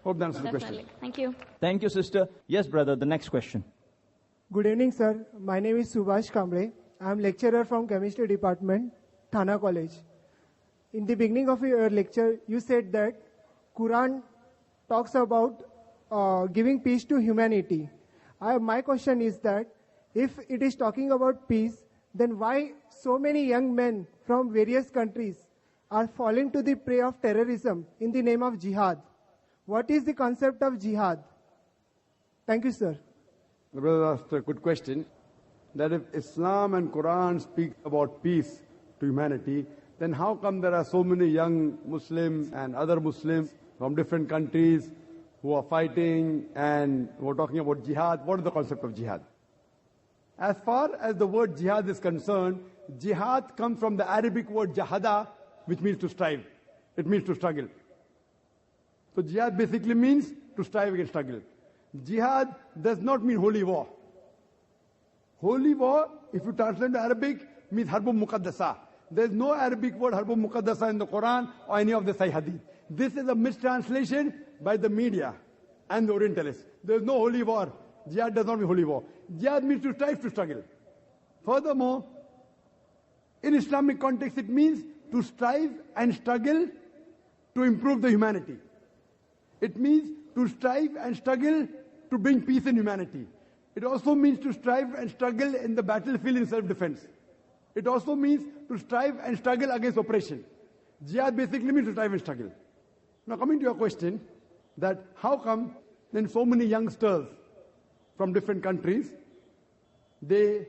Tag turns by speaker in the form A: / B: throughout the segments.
A: Hope that answers the
B: Definitely.
A: question.
B: Thank you.
C: Thank you, sister. Yes, brother, the next question.
D: Good evening, sir. My name is Subhash Kamble. I am lecturer from Chemistry Department, Thana College. In the beginning of your lecture, you said that Quran talks about giving peace to humanity. My question is that if it is talking about peace, then why so many young men from various countries are falling to the prey of terrorism in the name of jihad? What is the concept of jihad? Thank you, sir.
A: The brother asked a good question, that if Islam and Quran speak about peace to humanity, then how come there are so many young Muslims and other Muslims from different countries who are fighting and who are talking about jihad? What is the concept of jihad? As far as the word jihad is concerned, jihad comes from the Arabic word jahada, which means to strive. It means to struggle. So jihad basically means to strive against struggle. Jihad does not mean holy war. Holy war, if you translate to Arabic, means harbun muqaddasa. There is no Arabic word harbun muqaddasa in the Quran or any of the Sahih Hadith. This is a mistranslation by the media and the Orientalists. There is no holy war. Jihad does not mean holy war. Jihad means to strive to struggle. Furthermore, in Islamic context, it means to strive and struggle to improve the humanity. It means to strive and struggle to bring peace in humanity. It also means to strive and struggle in the battlefield in self-defense. It also means to strive and struggle against oppression. Jihad basically means to strive and struggle. Now coming to your question, that how come then so many youngsters from different countries, they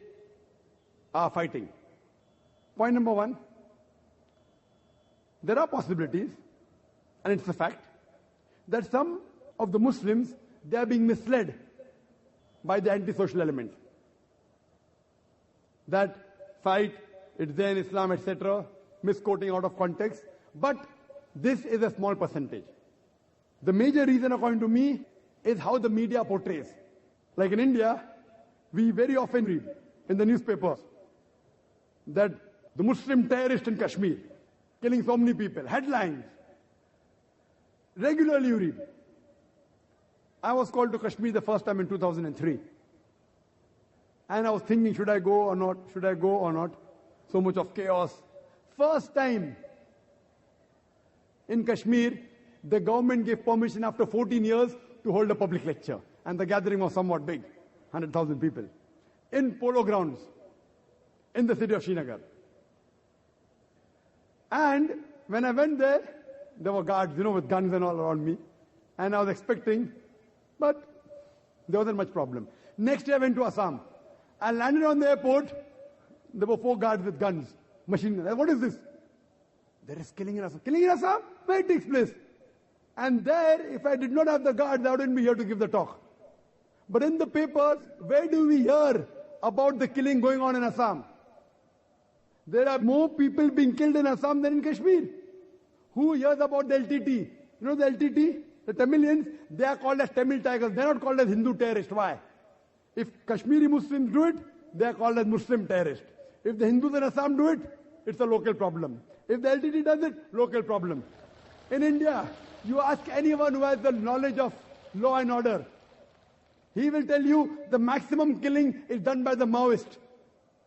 A: are fighting? Point number one, there are possibilities, and it's a fact, that some of the Muslims, they are being misled by the antisocial elements. That fight, it's there in Islam, etc., misquoting out of context. But this is a small percentage. The major reason, according to me, is how the media portrays. Like in India, we very often read in the newspapers that the Muslim terrorist in Kashmir, killing so many people. Headlines. Regularly you read. I was called to Kashmir the first time in 2003. And I was thinking, should I go or not? Should I go or not? So much of chaos. First time in Kashmir, the government gave permission after 14 years to hold a public lecture. And the gathering was somewhat big, 100,000 people. In polo grounds, in the city of Srinagar. And when I went there were guards, with guns and all around me. And I was expecting, but there wasn't much problem. Next day I went to Assam. I landed on the airport. There were 4 guards with guns, machine guns. What is this? There is killing in Assam. Killing in Assam? Where it takes place? And there, if I did not have the guards, I wouldn't be here to give the talk. But in the papers, where do we hear about the killing going on in Assam? There are more people being killed in Assam than in Kashmir. Who hears about the LTT? You know the LTT? The Tamilians, they are called as Tamil Tigers. They are not called as Hindu terrorists. Why? If Kashmiri Muslims do it, they are called as Muslim terrorists. If the Hindus in Assam do it, it's a local problem. If the LTT does it, local problem. In India, you ask anyone who has the knowledge of law and order, he will tell you the maximum killing is done by the Maoist.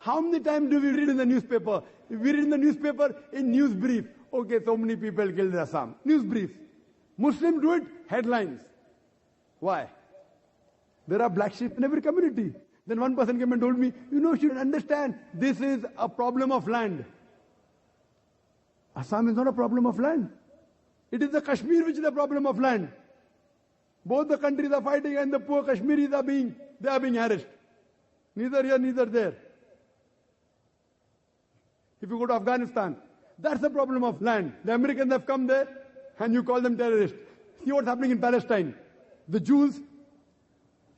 A: How many times do we read in the newspaper? We read in the newspaper in news brief. Okay, so many people killed in Assam. News brief. Muslims do it, headlines. Why? There are black sheep in every community. Then one person came and told me, you should understand, this is a problem of land. Assam is not a problem of land. It is the Kashmir which is the problem of land. Both the countries are fighting and the poor Kashmiris are being harassed. Neither here, neither there. If you go to Afghanistan, that's the problem of land. The Americans have come there and you call them terrorists. See what's happening in Palestine. The Jews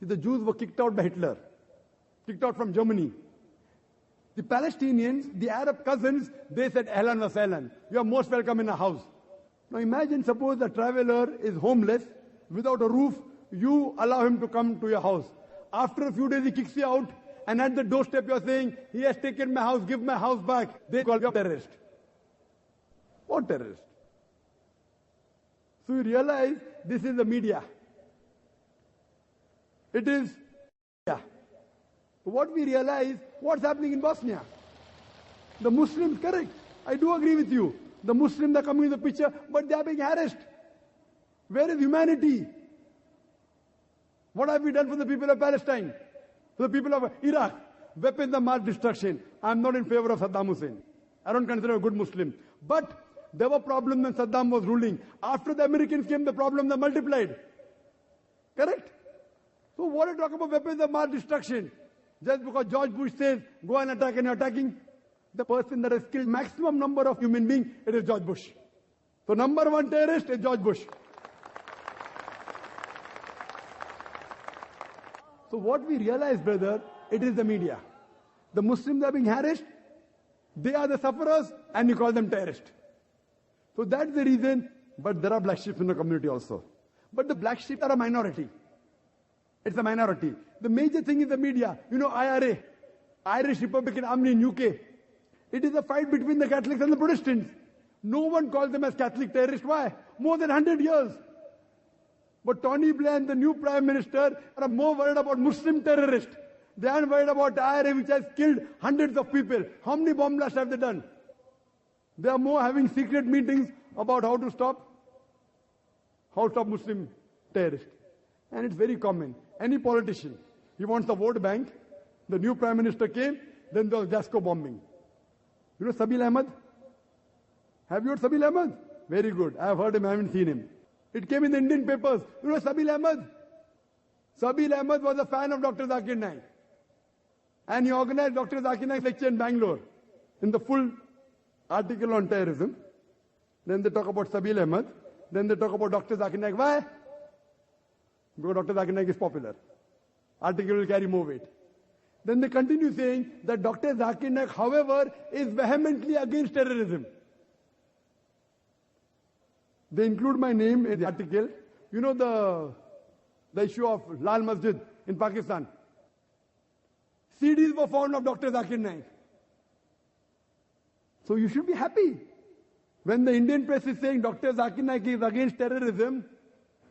A: were kicked out by Hitler. Kicked out from Germany. The Palestinians, the Arab cousins, they said, Ahlan wa sahlan. You are most welcome in our house. Now imagine, suppose a traveler is homeless, without a roof, you allow him to come to your house. After a few days he kicks you out, and at the doorstep you are saying, he has taken my house, give my house back. They call you a terrorist. What terrorist? So you realize this is the media. It is media. What we realize, what's happening in Bosnia? The Muslims, correct. I do agree with you. The Muslims are coming in the picture, but they are being harassed. Where is humanity? What have we done for the people of Palestine? For the people of Iraq? Weapons of mass destruction. I'm not in favor of Saddam Hussein. I don't consider him a good Muslim. But there were problems when Saddam was ruling. After the Americans came, the problems are multiplied. Correct? So what are you talking about weapons of mass destruction? Just because George Bush says, go and attack, and you're attacking? The person that has killed maximum number of human beings, it is George Bush. So number one terrorist is George Bush. So what we realize, brother, it is the media. The Muslims are being harassed, they are the sufferers, and you call them terrorists. So that's the reason, but there are black sheep in the community also. But the black sheep are a minority. It's a minority. The major thing is the media. You know, IRA, Irish Republican Army in UK. It is a fight between the Catholics and the Protestants. No one calls them as Catholic terrorists. Why? More than 100 years. But Tony Blair and the new Prime Minister are more worried about Muslim terrorists. They aren't worried about IRA, which has killed hundreds of people. How many bomb blasts have they done? They are more having secret meetings about how to stop Muslim terrorists. And it's very common. Any politician, he wants the vote bank. The new Prime Minister came, then there was Jasco bombing. You know Sabil Ahmed? Have you heard Sabil Ahmed? Very good. I have heard him, I haven't seen him. It came in the Indian papers. You know Sabil Ahmed? Sabil Ahmed was a fan of Dr. Zakir Naik. And he organized Dr. Zakir Naik's lecture in Bangalore. In the full article on terrorism. Then they talk about Sabil Ahmed. Then they talk about Dr. Zakir Naik. Why? Because Dr. Zakir Naik is popular. Article will carry more weight. Then they continue saying that Dr. Zakir Naik, however, is vehemently against terrorism. They include my name in the article. You know the issue of Lal Masjid in Pakistan. CDs were found of Dr. Zakir Naik. So you should be happy. When the Indian press is saying Dr. Zakir Naik is against terrorism,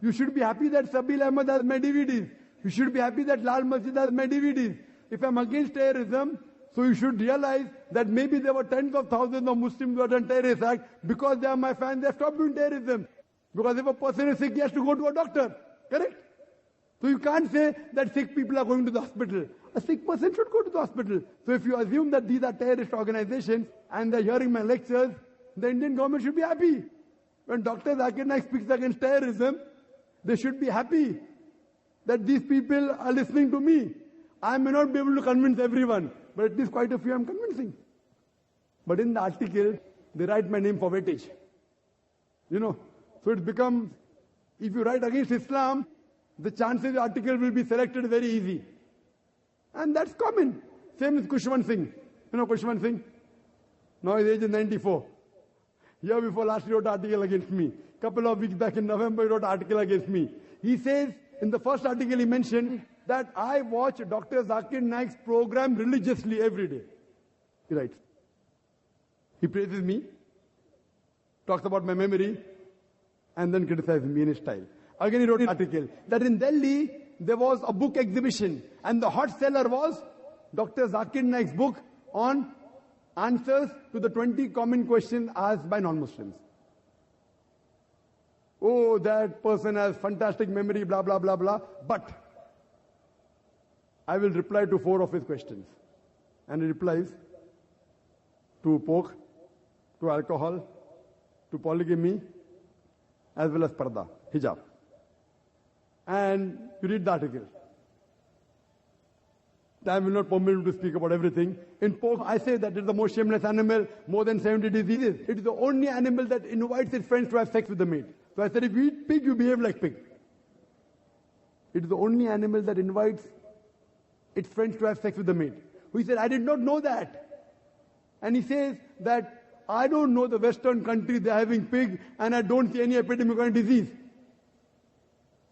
A: you should be happy that Sabil Ahmed has my DVDs. You should be happy that Lal Masjid has my DVDs. If I'm against terrorism, so you should realize that maybe there were tens of thousands of Muslims who have done terrorist act. Because they are my fans, they have stopped doing terrorism. Because if a person is sick, he has to go to a doctor. Correct? So you can't say that sick people are going to the hospital. A sick person should go to the hospital. So if you assume that these are terrorist organizations and they're hearing my lectures, the Indian government should be happy. When Dr. Zakir Naik speaks against terrorism, they should be happy that these people are listening to me. I may not be able to convince everyone, but at least quite a few I'm convincing. But in the article, they write my name for weightage. You know, so it becomes, if you write against Islam, the chances the article will be selected very easy. And that's common. Same with Kushwant Singh. You know Kushwant Singh? Now his age is 94. Year before last he wrote an article against me. Couple of weeks back in November he wrote an article against me. He says, in the first article he mentioned that I watch Dr. Zakir Naik's program religiously every day. He writes. He praises me, talks about my memory, and then criticizes me in his style. Again he wrote an article that in Delhi there was a book exhibition and the hot seller was Dr. Zakir Naik's book on answers to the 20 common questions asked by non-Muslims. Oh, that person has fantastic memory, blah, blah, blah, blah. But I will reply to 4 of his questions. And he replies to pork, to alcohol, to polygamy, as well as parda, hijab. And you read the article. Time will not permit me to speak about everything. In pork, I say that it is the most shameless animal, more than 70 diseases. It is the only animal that invites its friends to have sex with the meat. So I said, if you eat pig, you behave like pig. It is the only animal that invites its friends to have sex with the meat. He said, I did not know that. And he says that I don't know the Western countries, they are having pig, and I don't see any epidemic or disease.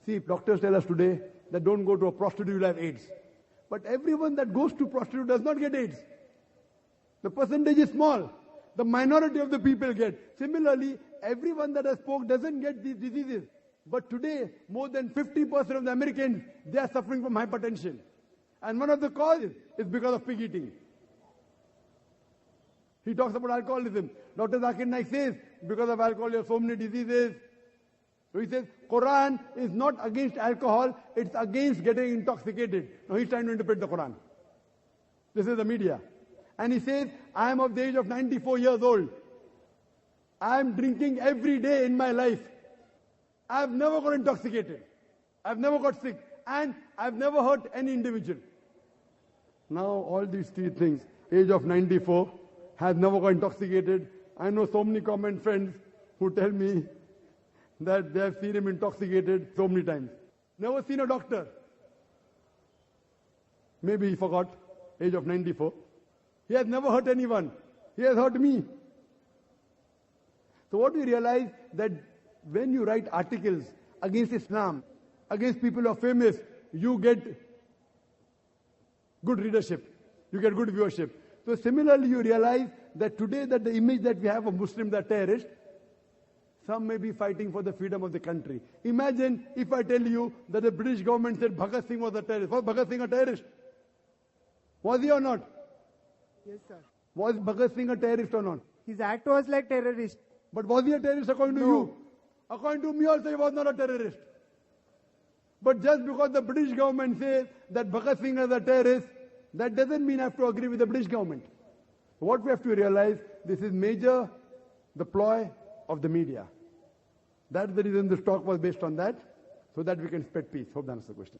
A: See, doctors tell us today that don't go to a prostitute, you'll have AIDS. But everyone that goes to prostitute does not get AIDS. The percentage is small. The minority of the people get. Similarly, everyone that has pork doesn't get these diseases. But today, more than 50% of the Americans, they are suffering from hypertension. And one of the causes is because of pig eating. He talks about alcoholism. Dr. Zakir Naik says, because of alcohol, you have so many diseases. So he says, Quran is not against alcohol, it's against getting intoxicated. Now he's trying to interpret the Quran. This is the media. And he says, I am of the age of 94 years old. I am drinking every day in my life. I have never got intoxicated. I have never got sick. And I have never hurt any individual. Now all these three things, age of 94, has never got intoxicated. I know so many common friends who tell me that they have seen him intoxicated so many times. Never seen a doctor. Maybe he forgot, age of 94. He has never hurt anyone. He has hurt me. So what we realize that when you write articles against Islam, against people who are famous, you get good readership. You get good viewership. So similarly, you realize that today that the image that we have of Muslims are terrorists, some may be fighting for the freedom of the country. Imagine if I tell you that the British government said Bhagat Singh was a terrorist. Was Bhagat Singh a terrorist? Was he or not?
D: Yes, sir.
A: Was Bhagat Singh a terrorist or not?
D: His act was like terrorist.
A: But was he a terrorist according to you? According to me also, he was not a terrorist. But just because the British government says that Bhagat Singh is a terrorist, that doesn't mean I have to agree with the British government. What we have to realize, this is the ploy of the media. That's the reason this talk was based on that, so that we can spread peace. Hope that answers the question.